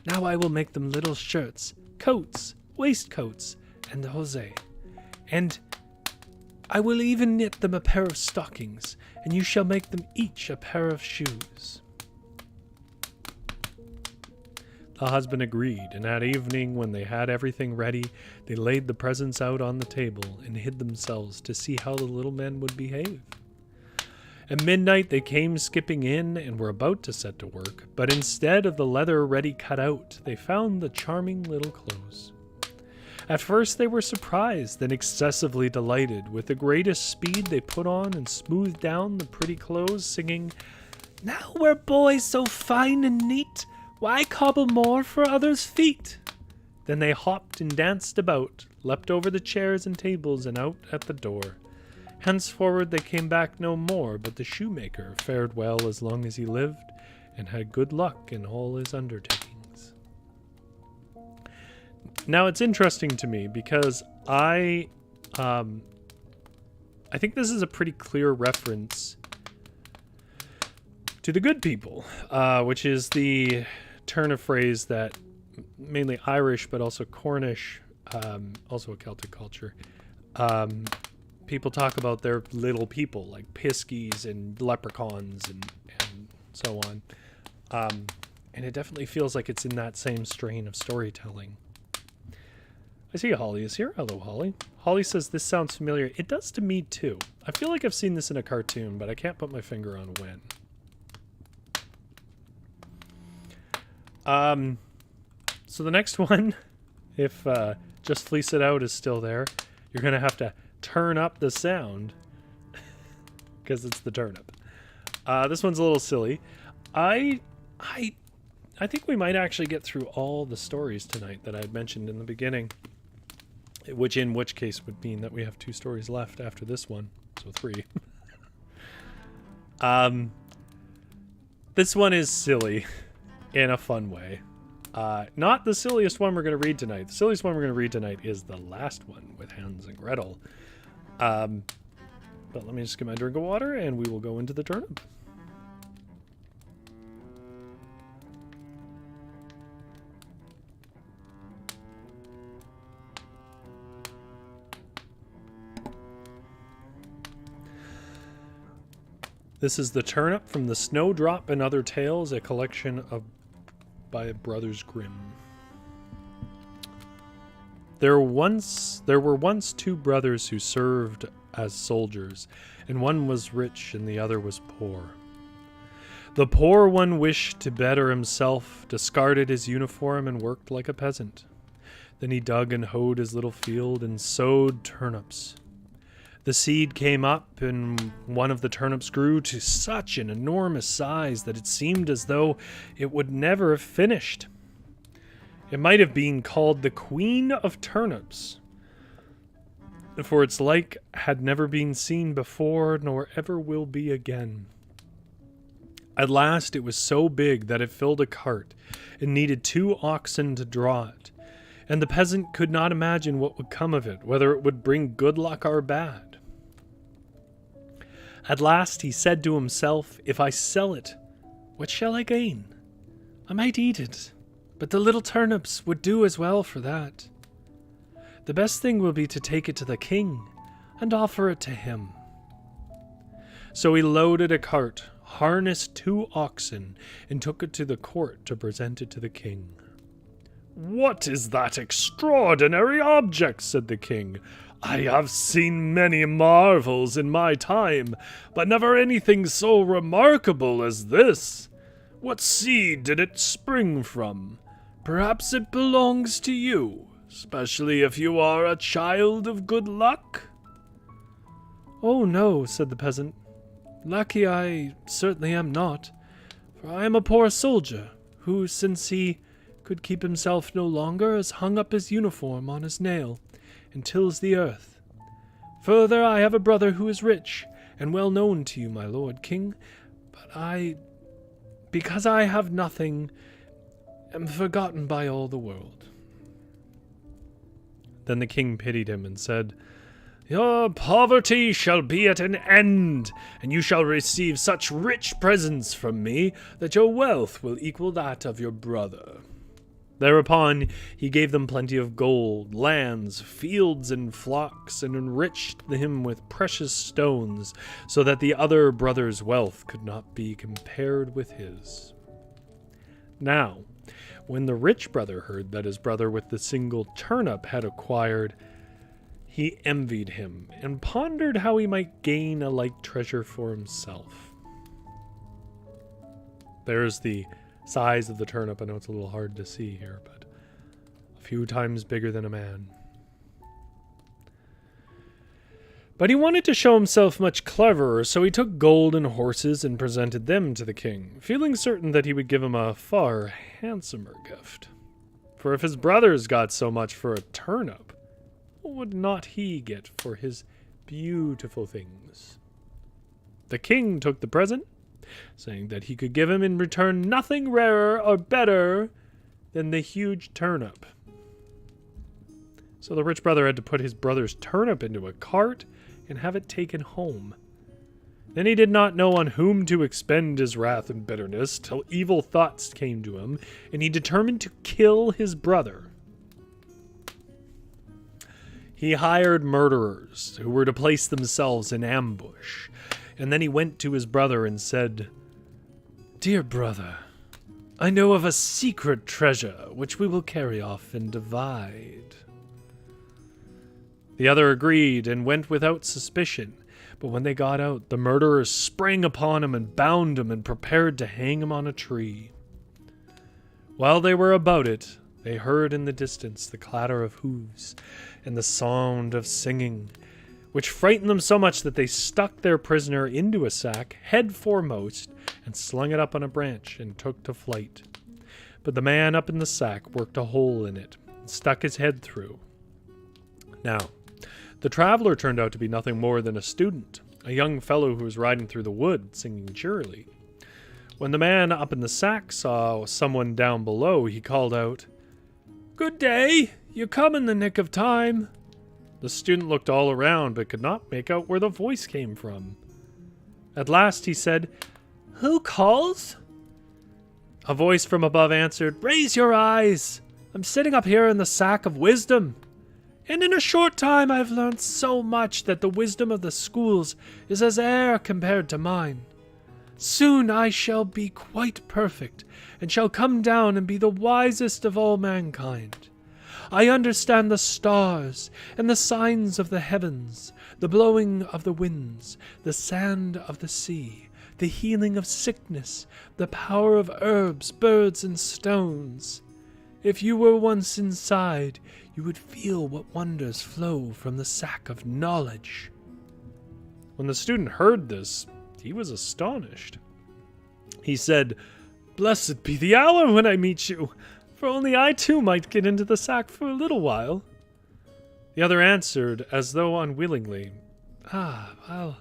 Now I will make them little shirts, coats, waistcoats, and hose. And I will even knit them a pair of stockings, and you shall make them each a pair of shoes." The husband agreed, and that evening, when they had everything ready, they laid the presents out on the table and hid themselves to see how the little men would behave. At midnight they came skipping in and were about to set to work, but instead of the leather ready cut out, they found the charming little clothes. At first they were surprised, then excessively delighted. With the greatest speed they put on and smoothed down the pretty clothes, singing, "Now we're boys so fine and neat, why cobble more for others' feet?" Then they hopped and danced about, leapt over the chairs and tables, and out at the door. Henceforward they came back no more, but the shoemaker fared well as long as he lived, and had good luck in all his undertakings. Now it's interesting to me because I think this is a pretty clear reference to the good people, which is the turn of phrase that mainly Irish, but also Cornish, also a Celtic culture, people talk about their little people, like piskies and leprechauns and so on. And it definitely feels like it's in that same strain of storytelling. I see Holly is here. Hello, Holly. Holly says, "This sounds familiar." It does to me, too. I feel like I've seen this in a cartoon, but I can't put my finger on when. So the next one, if Just Fleece It Out is still there, you're going to have to turn up the sound. because it's the turnip. This one's a little silly. I think we might actually get through all the stories tonight that I had mentioned in the beginning, which case would mean that we have 2 stories left after this one, so 3. This one is silly in a fun way. Not the silliest one we're going to read tonight. The silliest one we're going to read tonight is the last one with Hans and Gretel. But let me just get my drink of water and we will go into the turnip. This is The Turnip from the Snowdrop and Other Tales, a collection by Brothers Grimm. There were once 2 brothers who served as soldiers, and one was rich and the other was poor. The poor one wished to better himself, discarded his uniform, and worked like a peasant. Then he dug and hoed his little field and sowed turnips. The seed came up, and one of the turnips grew to such an enormous size that it seemed as though it would never have finished. It might have been called the Queen of Turnips, for its like had never been seen before, nor ever will be again. At last it was so big that it filled a cart, and needed 2 oxen to draw it, and the peasant could not imagine what would come of it, whether it would bring good luck or bad. At last he said to himself, "If I sell it, what shall I gain? I might eat it, but the little turnips would do as well for that. The best thing will be to take it to the king and offer it to him." So he loaded a cart, harnessed 2 oxen, and took it to the court to present it to the king. "What is that extraordinary object?" said the king. "I have seen many marvels in my time, but never anything so remarkable as this. What seed did it spring from? Perhaps it belongs to you, especially if you are a child of good luck?" "Oh, no," said the peasant. "Lucky I certainly am not, for I am a poor soldier, who, since he could keep himself no longer, has hung up his uniform on his nail and tills the earth. Further, I have a brother who is rich and well known to you, my lord king, but because I have nothing, am forgotten by all the world." Then the king pitied him and said, "Your poverty shall be at an end, and you shall receive such rich presents from me that your wealth will equal that of your brother." Thereupon he gave them plenty of gold, lands, fields, and flocks, and enriched him with precious stones, so that the other brother's wealth could not be compared with his. Now, when the rich brother heard that his brother with the single turnip had acquired, he envied him, and pondered how he might gain a like treasure for himself. There's the size of the turnip. I know it's a little hard to see here, but a few times bigger than a man. But he wanted to show himself much cleverer, so he took gold and horses and presented them to the king, feeling certain that he would give him a far handsomer gift. For if his brothers got so much for a turnip, what would not he get for his beautiful things? The king took the present, saying that he could give him in return nothing rarer or better than the huge turnip. So the rich brother had to put his brother's turnip into a cart and have it taken home. Then he did not know on whom to expend his wrath and bitterness, till evil thoughts came to him, and he determined to kill his brother. He hired murderers who were to place themselves in ambush, and then he went to his brother and said, "Dear brother, I know of a secret treasure which we will carry off and divide." The other agreed and went without suspicion, but when they got out, the murderers sprang upon him and bound him and prepared to hang him on a tree. While they were about it, they heard in the distance the clatter of hooves and the sound of singing, which frightened them so much that they stuck their prisoner into a sack, head foremost, and slung it up on a branch and took to flight. But the man up in the sack worked a hole in it and stuck his head through. Now, the traveler turned out to be nothing more than a student, a young fellow who was riding through the wood, singing cheerily. When the man up in the sack saw someone down below, he called out, "Good day! You come in the nick of time." The student looked all around, but could not make out where the voice came from. At last he said, "Who calls?" A voice from above answered, "Raise your eyes! I'm sitting up here in the sack of wisdom. And in a short time I've learned so much that the wisdom of the schools is as air compared to mine. Soon I shall be quite perfect, and shall come down and be the wisest of all mankind. I understand the stars, and the signs of the heavens, the blowing of the winds, the sand of the sea, the healing of sickness, the power of herbs, birds, and stones. If you were once inside, you would feel what wonders flow from the sack of knowledge." When the student heard this, he was astonished. He said, "Blessed be the hour when I meet you, for only I too might get into the sack for a little while." The other answered, as though unwillingly, Well, I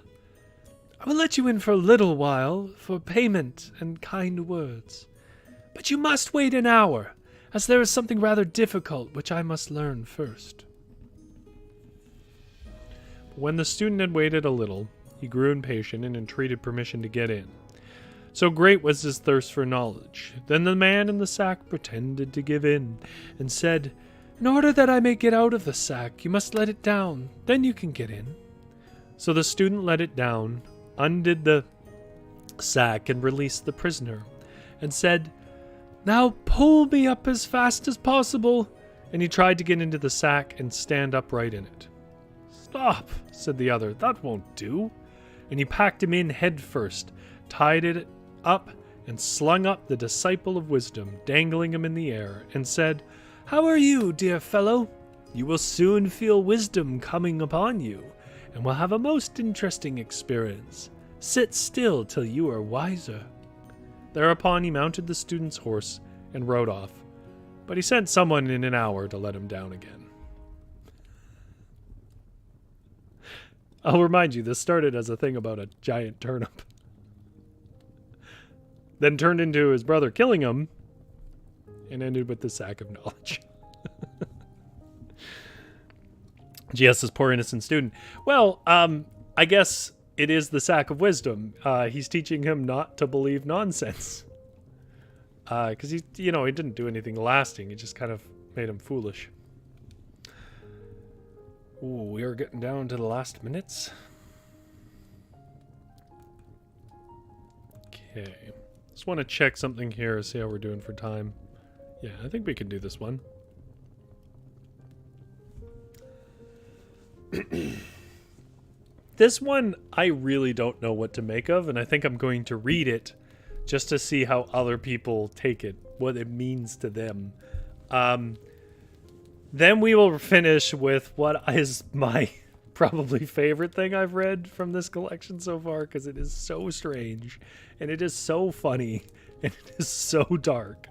will let you in for a little while, for payment and kind words. But you must wait an hour, as there is something rather difficult which I must learn first." When the student had waited a little, he grew impatient and entreated permission to get in. So great was his thirst for knowledge. Then the man in the sack pretended to give in, and said, "In order that I may get out of the sack, you must let it down. Then you can get in." So the student let it down, undid the sack, and released the prisoner, and said, "Now pull me up as fast as possible." And he tried to get into the sack and stand upright in it. "Stop," said the other, "that won't do." And he packed him in head first, tied it up, and slung up the disciple of wisdom, dangling him in the air, and said, "How are you, dear fellow? You will soon feel wisdom coming upon you, and will have a most interesting experience. Sit still till you are wiser." Thereupon he mounted the student's horse and rode off, but he sent someone in an hour to let him down again. I'll remind you, this started as a thing about a giant turnip, then turned into his brother killing him, and ended with the sack of knowledge. G.S. this poor innocent student. Well, I guess it is the sack of wisdom. He's teaching him not to believe nonsense. Because he didn't do anything lasting. He just kind of made him foolish. Ooh, we are getting down to the last minutes. Okay. Just want to check something here, see how we're doing for time. Yeah, I think we can do this one. This one, I really don't know what to make of, and I think I'm going to read it just to see how other people take it, what it means to them. Then we will finish with what is my probably favorite thing I've read from this collection so far, because it is so strange, and it is so funny, and it is so dark.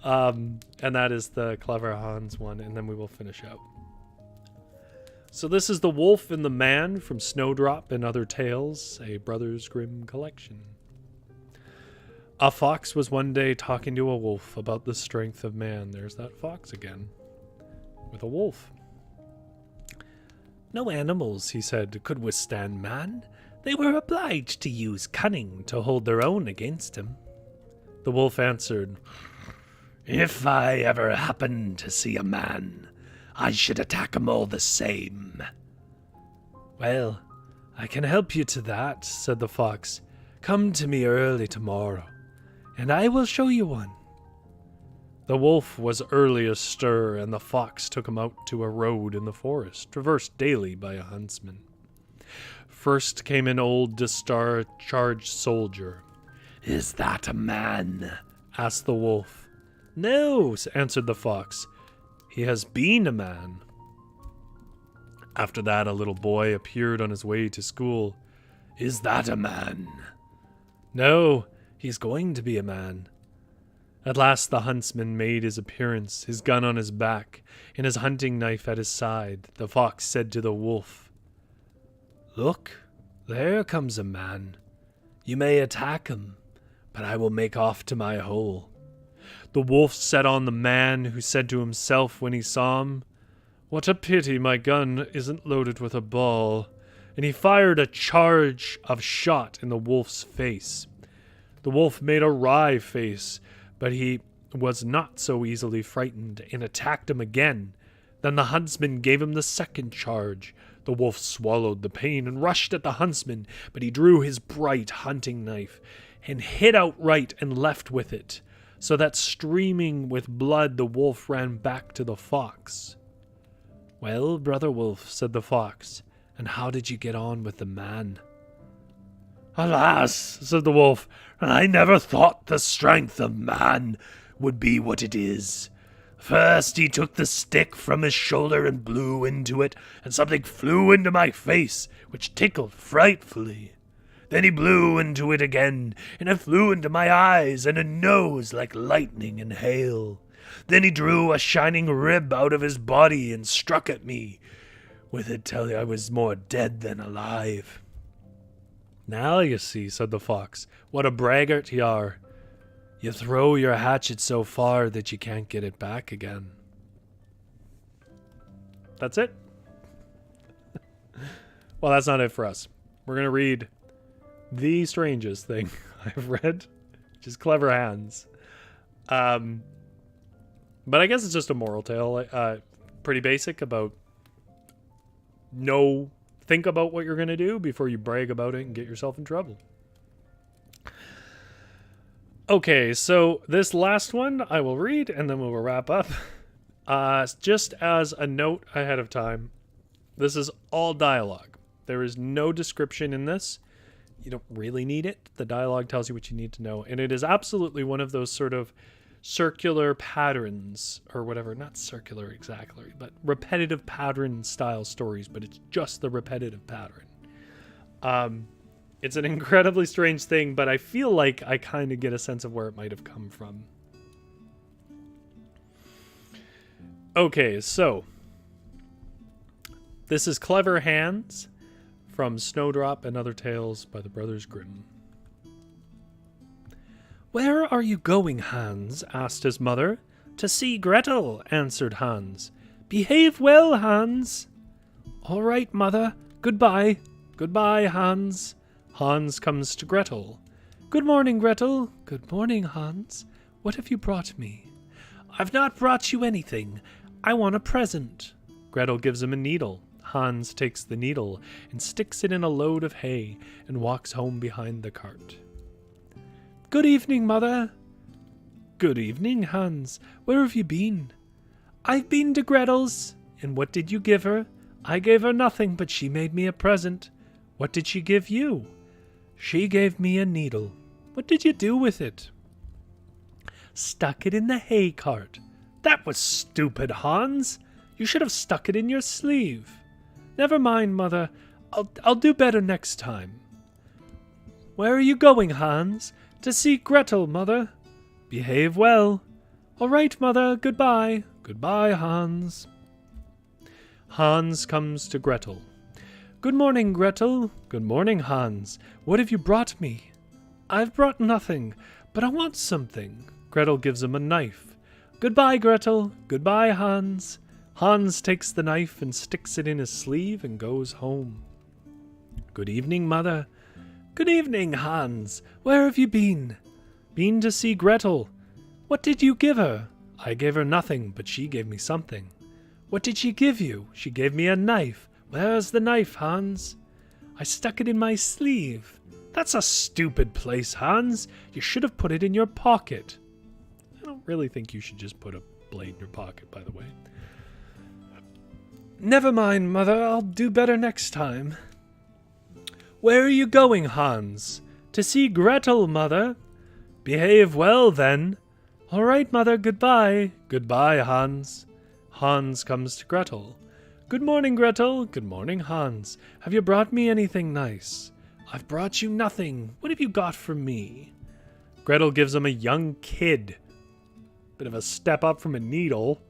And that is the Clever Hans one, and then we will finish out. So this is The Wolf and the Man from Snowdrop and Other Tales, a Brothers Grimm collection. A fox was one day talking to a wolf about the strength of man. There's that fox again, with a wolf. "No animals," he said, "could withstand man. They were obliged to use cunning to hold their own against him." The wolf answered, "If I ever happened to see a man, I should attack him all the same." "Well, I can help you to that," said the fox. "Come to me early tomorrow, and I will show you one." The wolf was early astir, and the fox took him out to a road in the forest, traversed daily by a huntsman. First came an old discharged soldier. "Is that a man?" asked the wolf. "No," answered the fox. "He has been a man." After that, a little boy appeared on his way to school. "Is that a man?" "No, he's going to be a man." At last the huntsman made his appearance, his gun on his back, and his hunting knife at his side. The fox said to the wolf, "Look, there comes a man. You may attack him, but I will make off to my hole." The wolf set on the man, who said to himself when he saw him, "What a pity my gun isn't loaded with a ball." And he fired a charge of shot in the wolf's face. The wolf made a wry face, but he was not so easily frightened and attacked him again. Then the huntsman gave him the second charge. The wolf swallowed the pain and rushed at the huntsman, but he drew his bright hunting knife and hit out right and left with it, so that streaming with blood the wolf ran back to the fox. "Well, brother wolf," said the fox, "and how did you get on with the man?" "Alas," said the wolf, "I never thought the strength of man would be what it is. First he took the stick from his shoulder and blew into it, and something flew into my face, which tickled frightfully. Then he blew into it again, and it flew into my eyes and a nose like lightning and hail. Then he drew a shining rib out of his body and struck at me with it till I was more dead than alive." "Now you see," said the fox, "what a braggart you are. You throw your hatchet so far that you can't get it back again." That's it. Well, that's not it for us. We're going to read the strangest thing I've read, which is Clever Hands. But I guess it's just a moral tale. Pretty basic about think about what you're going to do before you brag about it and get yourself in trouble. Okay, so this last one I will read and then we'll wrap up. Just as a note ahead of time, this is all dialogue. There is no description in this. You don't really need it. The dialogue tells you what you need to know. And it is absolutely one of those sort of circular patterns or whatever. Not circular exactly, but repetitive pattern style stories, but it's just the repetitive pattern. It's an incredibly strange thing, but I feel like I kind of get a sense of where it might have come from. Okay, so this is Clever Hands from Snowdrop and Other Tales by the Brothers Grimm. "Where are you going, Hans?" asked his mother. "To see Gretel," answered Hans. "Behave well, Hans." "All right, mother. Goodbye." "Goodbye, Hans." Hans comes to Gretel. "Good morning, Gretel." "Good morning, Hans. What have you brought me?" "I've not brought you anything. I want a present." Gretel gives him a needle. Hans takes the needle and sticks it in a load of hay and walks home behind the cart. "Good evening, mother." "Good evening, Hans. Where have you been?" "I've been to Gretel's." "And what did you give her?" "I gave her nothing, but she made me a present." "What did she give you?" "She gave me a needle." "What did you do with it?" "Stuck it in the hay cart." "That was stupid, Hans. You should have stuck it in your sleeve." "Never mind, mother. I'll do better next time." "Where are you going, Hans?" "To see Gretel, mother." "Behave well." "All right, mother. Goodbye." "Goodbye, Hans." Hans comes to Gretel. "Good morning, Gretel." "Good morning, Hans. What have you brought me?" "I've brought nothing, but I want something." Gretel gives him a knife. "Goodbye, Gretel." "Goodbye, Hans." Hans takes the knife and sticks it in his sleeve and goes home. "Good evening, mother." "Good evening, Hans. Where have you been?" "Been to see Gretel." "What did you give her?" "I gave her nothing, but she gave me something." "What did she give you?" "She gave me a knife." "Where's the knife, Hans?" "I stuck it in my sleeve." "That's a stupid place, Hans. You should have put it in your pocket." I don't really think you should just put a blade in your pocket, by the way. "Never mind, mother. I'll do better next time." "Where are you going, Hans?" "To see Gretel, mother." "Behave well, then." "All right, mother. Goodbye." "Goodbye, Hans." Hans comes to Gretel. Good morning, Gretel. Good morning, Hans. Have you brought me anything nice? I've brought you nothing. What have you got for me? Gretel gives him a young kid. Bit of a step up from a needle.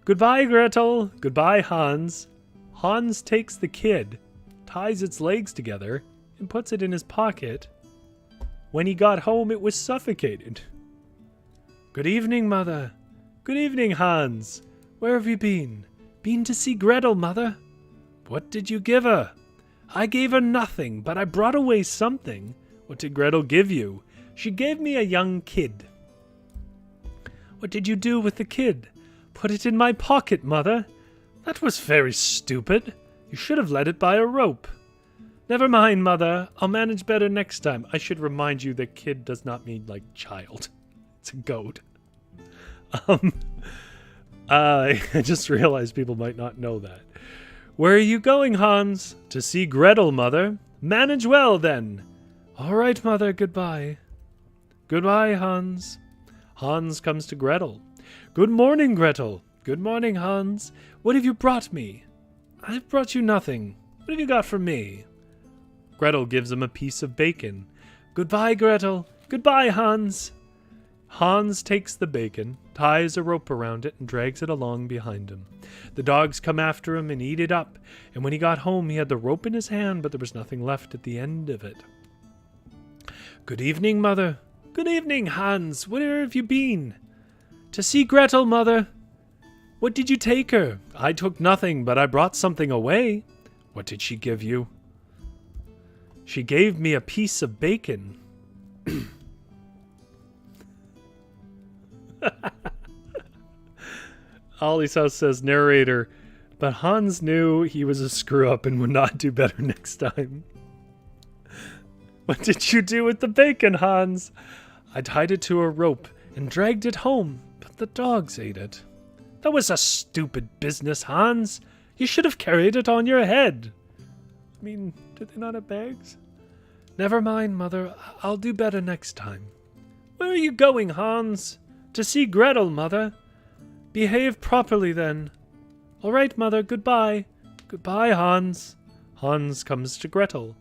Goodbye, Gretel. Goodbye, Hans. Hans takes the kid, ties its legs together, and puts it in his pocket. When he got home, it was suffocated. Good evening, Mother. Good evening, Hans. Where have you been? Been to see Gretel, Mother. What did you give her? I gave her nothing, but I brought away something. What did Gretel give you? She gave me a young kid. What did you do with the kid? Put it in my pocket, Mother. That was very stupid. You should have let it by a rope. Never mind, Mother. I'll manage better next time. I should remind you that kid does not mean, like, child. It's a goat. I just realized people might not know that. Where are you going, Hans? To see Gretel, Mother. Manage well, then. All right, Mother. Goodbye. Goodbye, Hans. Hans comes to Gretel. Good morning, Gretel. Good morning, Hans. What have you brought me? I've brought you nothing. What have you got for me? Gretel gives him a piece of bacon. Goodbye, Gretel. Goodbye, Hans. Hans takes the bacon, ties a rope around it, and drags it along behind him. The dogs come after him and eat it up, and when he got home he had the rope in his hand, but there was nothing left at the end of it. Good evening, Mother. Good evening, Hans. Where have you been? To see Gretel, Mother. What did you take her? I took nothing, but I brought something away. What did she give you? She gave me a piece of bacon. Ollie's House says, narrator, but Hans knew he was a screw-up and would not do better next time. What did you do with the bacon, Hans? I tied it to a rope and dragged it home, but the dogs ate it. That was a stupid business, Hans. You should have carried it on your head. I mean, did they not have bags? Never mind, Mother. I'll do better next time. Where are you going, Hans? To see Gretel, Mother. Behave properly, then. All right, Mother. Goodbye. Goodbye, Hans. Hans comes to Gretel.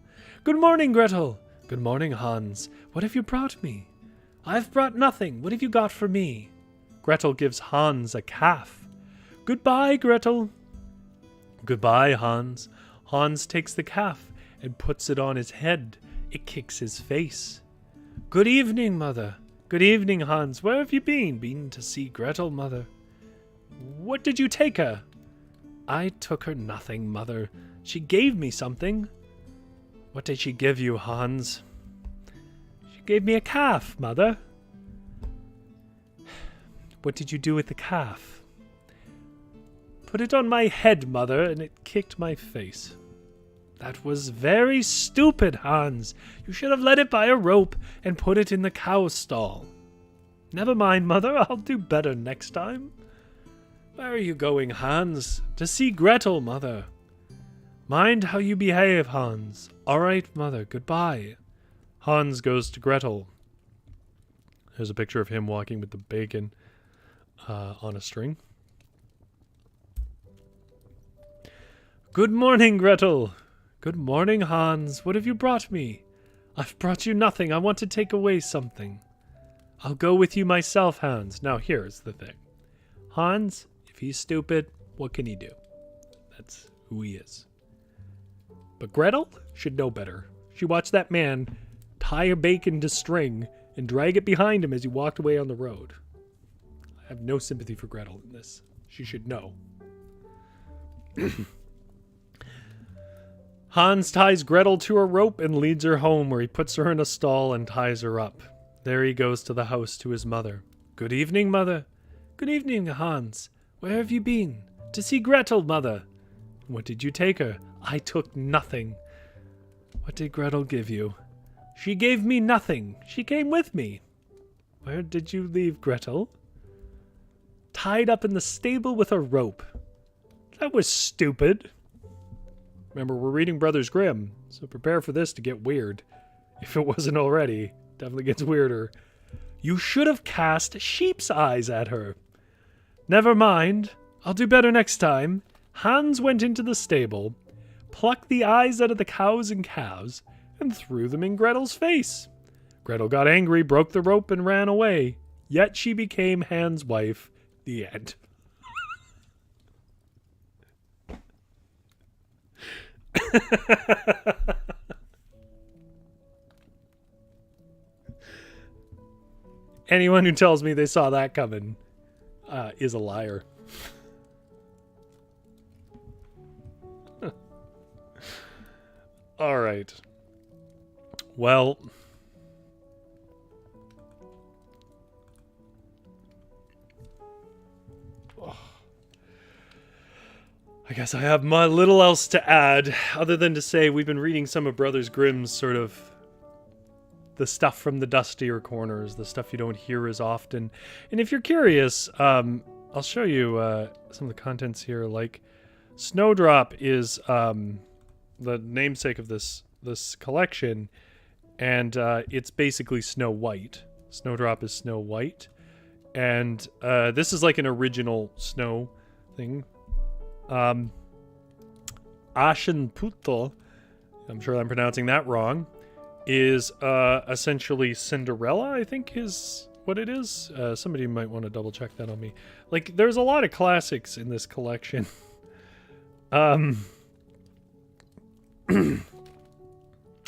Good morning, Gretel. Good morning, Hans. What have you brought me? I've brought nothing. What have you got for me? Gretel gives Hans a calf. Goodbye, Gretel. Goodbye, Hans. Hans takes the calf and puts it on his head. It kicks his face. Good evening, Mother. Good evening, Hans. Where have you been? Been to see Gretel, Mother. What did you take her? I took her nothing, Mother. She gave me something. What did she give you, Hans? She gave me a calf, Mother. What did you do with the calf? Put it on my head, Mother, and it kicked my face. That was very stupid, Hans. You should have let it by a rope and put it in the cow stall. Never mind, Mother. I'll do better next time. Where are you going, Hans? To see Gretel, Mother. Mind how you behave, Hans. All right, Mother. Goodbye. Hans goes to Gretel. There's a picture of him walking with the bacon on a string. Good morning, Gretel. Good morning, Hans. What have you brought me? I've brought you nothing. I want to take away something. I'll go with you myself, Hans. Now, here's the thing. Hans, if he's stupid, what can he do? That's who he is. But Gretel should know better. She watched that man tie a bacon to string and drag it behind him as he walked away on the road. I have no sympathy for Gretel in this. She should know. Hans ties Gretel to a rope and leads her home, where he puts her in a stall and ties her up. There he goes to the house to his mother. Good evening, Mother. Good evening, Hans. Where have you been? To see Gretel, Mother. What did you take her? I took nothing. What did Gretel give you? She gave me nothing. She came with me. Where did you leave Gretel? Tied up in the stable with a rope. That was stupid. Remember, we're reading Brothers Grimm, so prepare for this to get weird. If it wasn't already, definitely gets weirder. You should have cast sheep's eyes at her. Never mind. I'll do better next time. Hans went into the stable, plucked the eyes out of the cows and calves, and threw them in Gretel's face. Gretel got angry, broke the rope, and ran away. Yet she became Hans' wife. The end. Anyone who tells me they saw that coming is a liar. All right. Well, I guess I have my little else to add, other than to say we've been reading some of Brothers Grimm's sort of the stuff from the dustier corners, the stuff you don't hear as often. And if you're curious, I'll show you some of the contents here. Like, Snowdrop is the namesake of this collection, and it's basically Snow White. Snowdrop is Snow White, and this is like an original snow thing. Aschenputtel, I'm sure I'm pronouncing that wrong, is essentially Cinderella, I think is what it is. Somebody might want to double check that on me. Like, there's a lot of classics in this collection.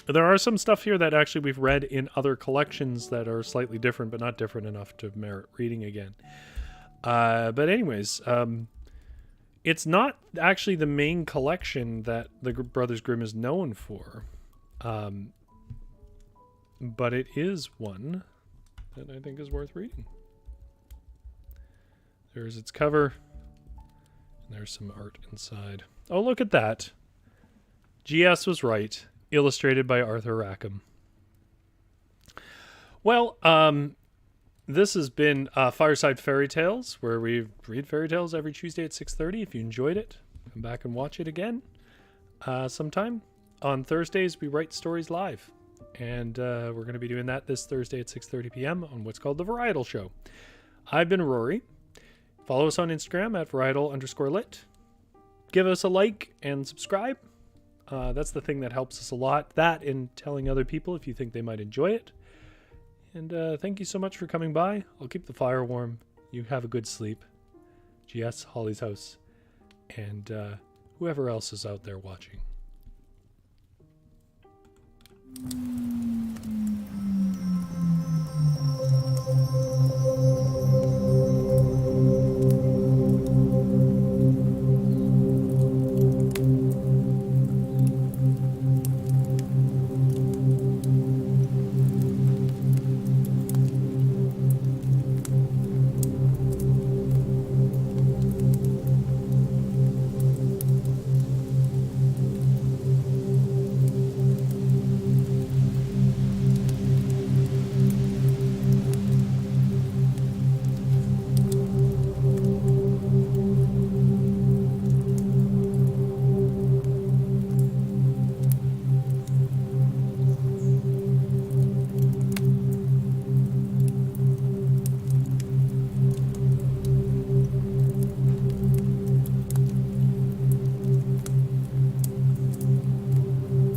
There are some stuff here that actually we've read in other collections that are slightly different, but not different enough to merit reading again. But anyways, it's not actually the main collection that the Brothers Grimm is known for. But it is one that I think is worth reading. There's its cover. And there's some art inside. Oh, look at that. GS was right. Illustrated by Arthur Rackham. Well, this has been Fireside Fairytales, where we read fairy tales every Tuesday at 6:30. If you enjoyed it, come back and watch it again sometime. On Thursdays, we write stories live. And we're going to be doing that this Thursday at 6:30 p.m. on what's called the Varietal Show. I've been Rory. Follow us on Instagram at Varietal_lit. Give us a like and subscribe. That's the thing that helps us a lot. That and telling other people if you think they might enjoy it. And thank you so much for coming by. I'll keep the fire warm. You have a good sleep. GS, Holly's House, and whoever else is out there watching.